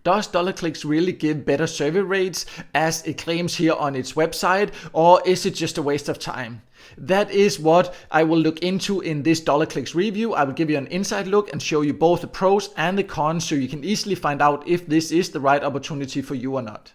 Does DollarClix really give better survey rates as it claims here on its website, or is it just a waste of time? That is what I will look into in this DollarClix review. I will give you an inside look and show you both the pros and the cons so you can easily find out if this is the right opportunity for you or not.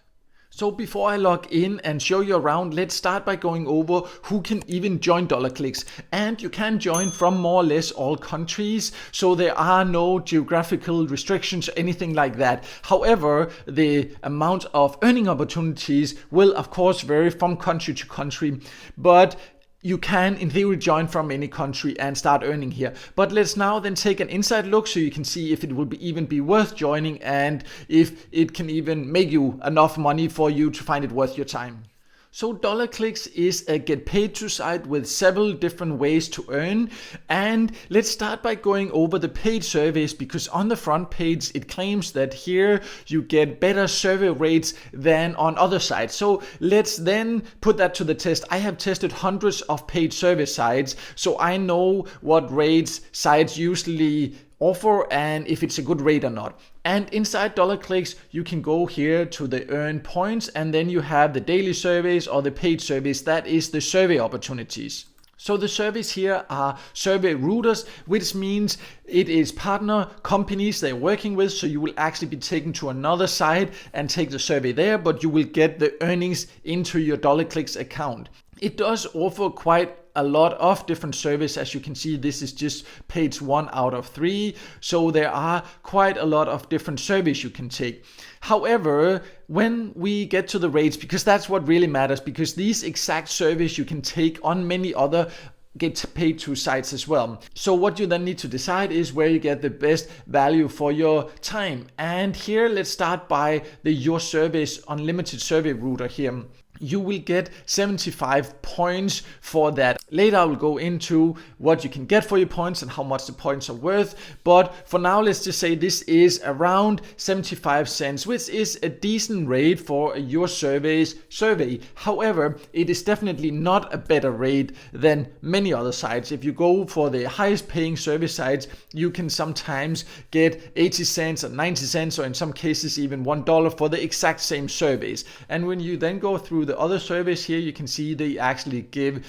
So before I log in and show you around, let's start by going over who can even join DollarClix. And you can join from more or less all countries, so there are no geographical restrictions or anything like that. However, the amount of earning opportunities will of course vary from country to country, but you can in theory join from any country and start earning here. But let's now then take an inside look so you can see if it will even be worth joining and if it can even make you enough money for you to find it worth your time. So DollarClix is a get paid to site with several different ways to earn, and let's start by going over the paid surveys, because on the front page it claims that here you get better survey rates than on other sites. So let's then put that to the test. I have tested hundreds of paid survey sites, so I know what rates sites usually offer and if it's a good rate or not. And inside DollarClix, you can go here to the earn points, and then you have the daily surveys or the paid surveys. That is the survey opportunities. So the surveys here are survey routers, which means it is partner companies they're working with. So you will actually be taken to another site and take the survey there, but you will get the earnings into your DollarClix account. It does offer quite a lot of different surveys. As you can see, this is just page 1 out of 3. So there are quite a lot of different surveys you can take. However, when we get to the rates, because that's what really matters, because these exact surveys you can take on many other get paid to sites as well. So what you then need to decide is where you get the best value for your time. And here, let's start by the Your Surveys Unlimited Survey router here. You will get 75 points for that. Later I will go into what you can get for your points and how much the points are worth. But for now, let's just say this is around 75 cents, which is a decent rate for Your Surveys survey. However, it is definitely not a better rate than many other sites. If you go for the highest paying survey sites, you can sometimes get 80 cents or 90 cents, or in some cases even $1 for the exact same surveys. And when you then go through the other surveys here, you can see they actually give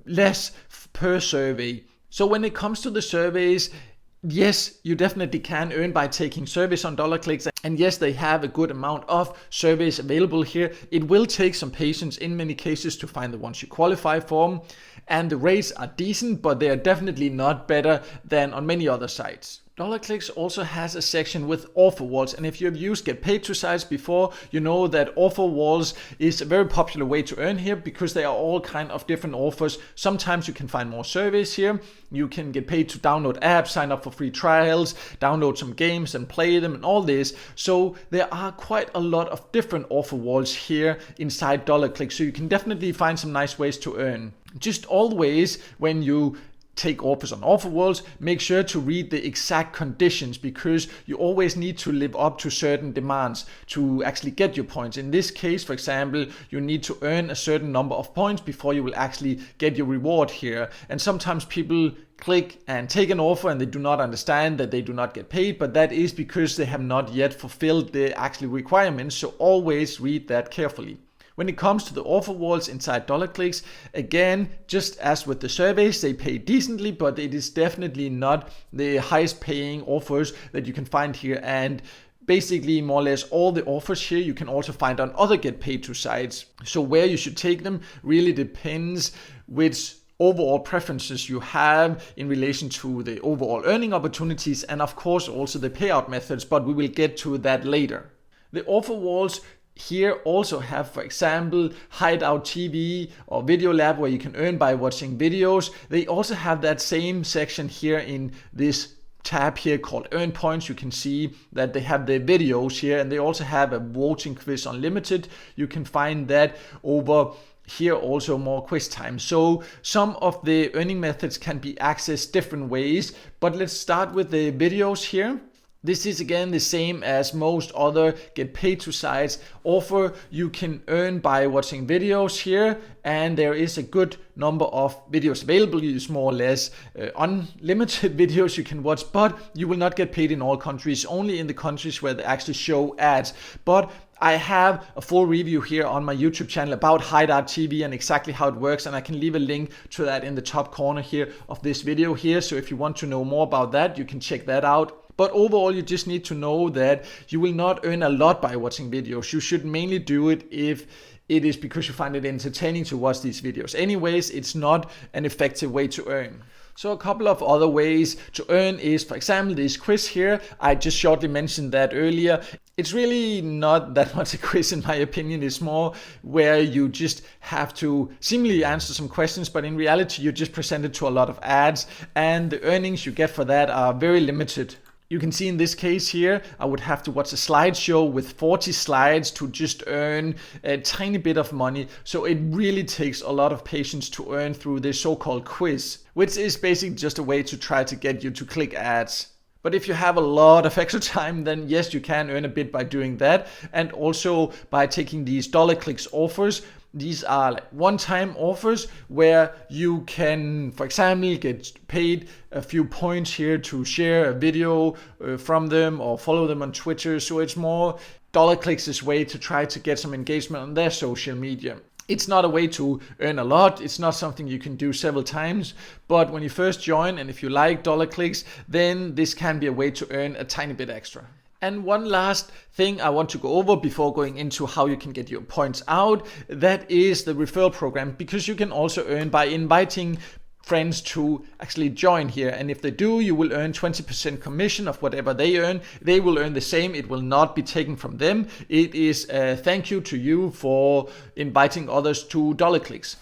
less per survey. So when it comes to the surveys, yes, you definitely can earn by taking surveys on DollarClix, and yes, they have a good amount of surveys available here. It will take some patience in many cases to find the ones you qualify for, and the rates are decent, but they are definitely not better than on many other sites. DollarClix also has a section with offer walls, and if you have used get paid to sites before, you know that offer walls is a very popular way to earn here, because they are all kind of different offers. Sometimes you can find more surveys here. You can get paid to download apps, sign up for free trials, download some games and play them and all this. So there are quite a lot of different offer walls here inside DollarClix, so you can definitely find some nice ways to earn. Just always, when you take offers on offerwalls, make sure to read the exact conditions, because you always need to live up to certain demands to actually get your points. In this case, for example, you need to earn a certain number of points before you will actually get your reward here. And sometimes people click and take an offer and they do not understand that they do not get paid, but that is because they have not yet fulfilled the actual requirements. So always read that carefully. When it comes to the offer walls inside DollarClix, again, just as with the surveys, they pay decently, but it is definitely not the highest paying offers that you can find here. And basically, more or less all the offers here you can also find on other get paid to sites. So where you should take them really depends which overall preferences you have in relation to the overall earning opportunities, and of course also the payout methods, but we will get to that later. The offer walls here also have, for example, Hideout TV or Video Lab, where you can earn by watching videos. They also have that same section here in this tab here called Earn Points. You can see that they have the videos here, and they also have a voting quiz unlimited. You can find that over here, also more quiz time. So some of the earning methods can be accessed different ways, but let's start with the videos here. This is again the same as most other get paid to sites offer. You can earn by watching videos here, and there is a good number of videos available. It's more or less unlimited videos you can watch, but you will not get paid in all countries, only in the countries where they actually show ads. But I have a full review here on my YouTube channel about HiDart TV and exactly how it works, and I can leave a link to that in the top corner here of this video here. So if you want to know more about that, you can check that out. But overall, you just need to know that you will not earn a lot by watching videos. You should mainly do it if it is because you find it entertaining to watch these videos. Anyways, it's not an effective way to earn. So a couple of other ways to earn is, for example, this quiz here. I just shortly mentioned that earlier. It's really not that much a quiz in my opinion. It's more where you just have to seemingly answer some questions, but in reality you're just presented to a lot of ads, and the earnings you get for that are very limited. You can see in this case here, I would have to watch a slideshow with 40 slides to just earn a tiny bit of money. So it really takes a lot of patience to earn through this so-called quiz, which is basically just a way to try to get you to click ads. But if you have a lot of extra time, then yes, you can earn a bit by doing that, and also by taking these DollarClix offers. These are like one-time offers where you can, for example, get paid a few points here to share a video from them or follow them on Twitter. So it's more DollarClix's way to try to get some engagement on their social media. It's not a way to earn a lot. It's not something you can do several times. But when you first join, and if you like DollarClix, then this can be a way to earn a tiny bit extra. And one last thing I want to go over before going into how you can get your points out, that is the referral program, because you can also earn by inviting friends to actually join here. And if they do, you will earn 20% commission of whatever they earn. They will earn the same. It will not be taken from them. It is a thank you to you for inviting others to DollarClix.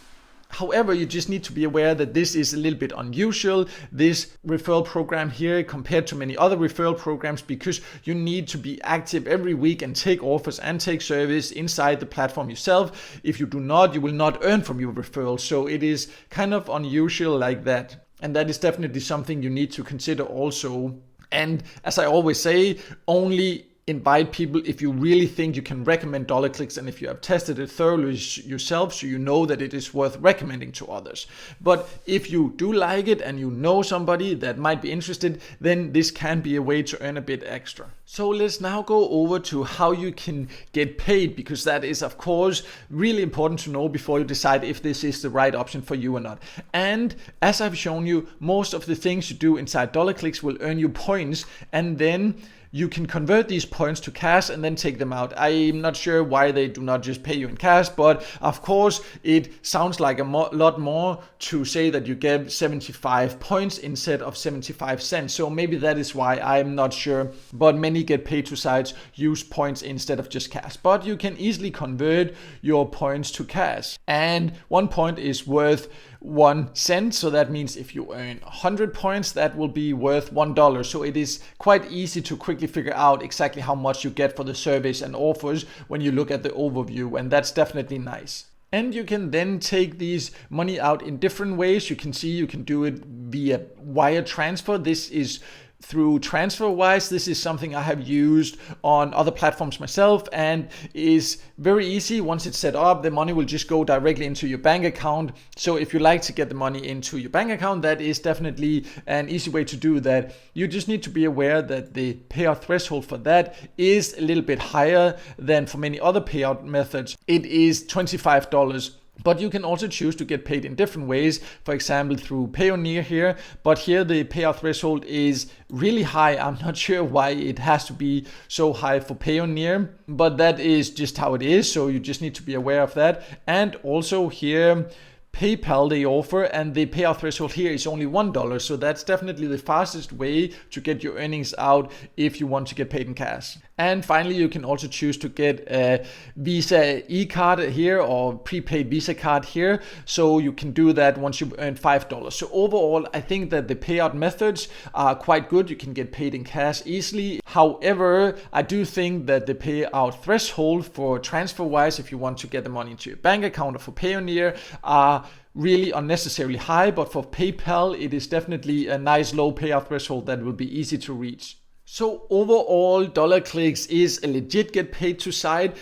However, you just need to be aware that this is a little bit unusual, this referral program here, compared to many other referral programs, because you need to be active every week and take offers and take service inside the platform yourself. If you do not, you will not earn from your referral. So it is kind of unusual like that. And that is definitely something you need to consider also. And as I always say, only invite people if you really think you can recommend DollarClix and if you have tested it thoroughly yourself, so you know that it is worth recommending to others. But if you do like it and you know somebody that might be interested, then this can be a way to earn a bit extra. So let's now go over to how you can get paid, because that is of course really important to know before you decide if this is the right option for you or not. And as I've shown you, most of the things you do inside DollarClix will earn you points, and then you can convert these points to cash and then take them out. I'm not sure why they do not just pay you in cash, but of course it sounds like a lot more to say that you get 75 points instead of 75 cents. So maybe that is why, I'm not sure, but many get paid to sites use points instead of just cash. But you can easily convert your points to cash. And 1 point is worth 1 cent. So that means if you earn 100 points, that will be worth $1. So it is quite easy to quickly figure out exactly how much you get for the service and offers when you look at the overview. And that's definitely nice. And you can then take these money out in different ways. You can see you can do it via wire transfer. This is through TransferWise. This is something I have used on other platforms myself and is very easy. Once it's set up, the money will just go directly into your bank account. So if you like to get the money into your bank account, that is definitely an easy way to do that. You just need to be aware that the payout threshold for that is a little bit higher than for many other payout methods. It is $25. But you can also choose to get paid in different ways, for example through Payoneer here. But here the payout threshold is really high. I'm not sure why it has to be so high for Payoneer, but that is just how it is. So you just need to be aware of that. And also here, PayPal they offer, and the payout threshold here is only $1. So that's definitely the fastest way to get your earnings out if you want to get paid in cash. And finally, you can also choose to get a Visa e-card here or prepaid Visa card here. So you can do that once you've earned $5. So overall, I think that the payout methods are quite good. You can get paid in cash easily. However, I do think that the payout threshold for TransferWise, if you want to get the money into your bank account, or for Payoneer, are really unnecessarily high. But for PayPal, it is definitely a nice low payout threshold that will be easy to reach. So overall, DollarClix is a legit get paid to site.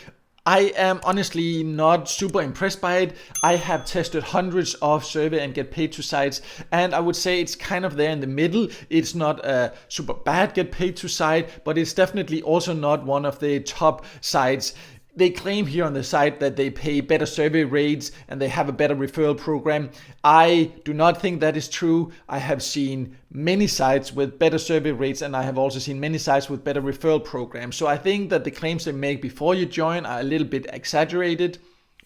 I am honestly not super impressed by it. I have tested hundreds of survey and get paid to sites, and I would say it's kind of there in the middle. It's not a super bad get paid to site, but it's definitely also not one of the top sites. They claim here on the site that they pay better survey rates and they have a better referral program. I do not think that is true. I have seen many sites with better survey rates, and I have also seen many sites with better referral programs. So I think that the claims they make before you join are a little bit exaggerated.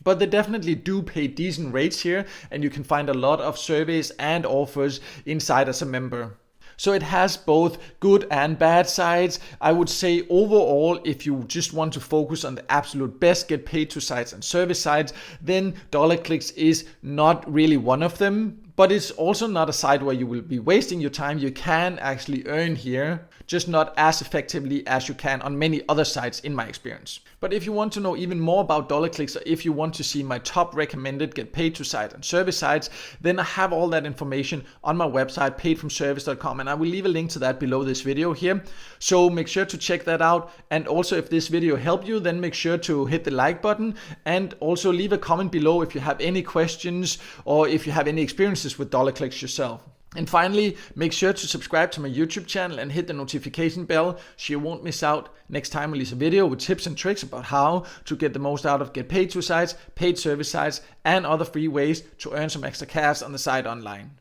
But they definitely do pay decent rates here, and you can find a lot of surveys and offers inside as a member. So it has both good and bad sides. I would say overall, if you just want to focus on the absolute best get paid to sites and service sites, then DollarClix is not really one of them. But it's also not a site where you will be wasting your time. You can actually earn here, just not as effectively as you can on many other sites in my experience. But if you want to know even more about DollarClix, or if you want to see my top recommended get paid to site and service sites, then I have all that information on my website, paidfromservice.com, and I will leave a link to that below this video here. So make sure to check that out. And also, if this video helped you, then make sure to hit the like button, and also leave a comment below if you have any questions or if you have any experiences with DollarClix yourself. And finally, make sure to subscribe to my YouTube channel and hit the notification bell so you won't miss out next time I release a video with tips and tricks about how to get the most out of get paid to sites, paid service sites, and other free ways to earn some extra cash on the site online.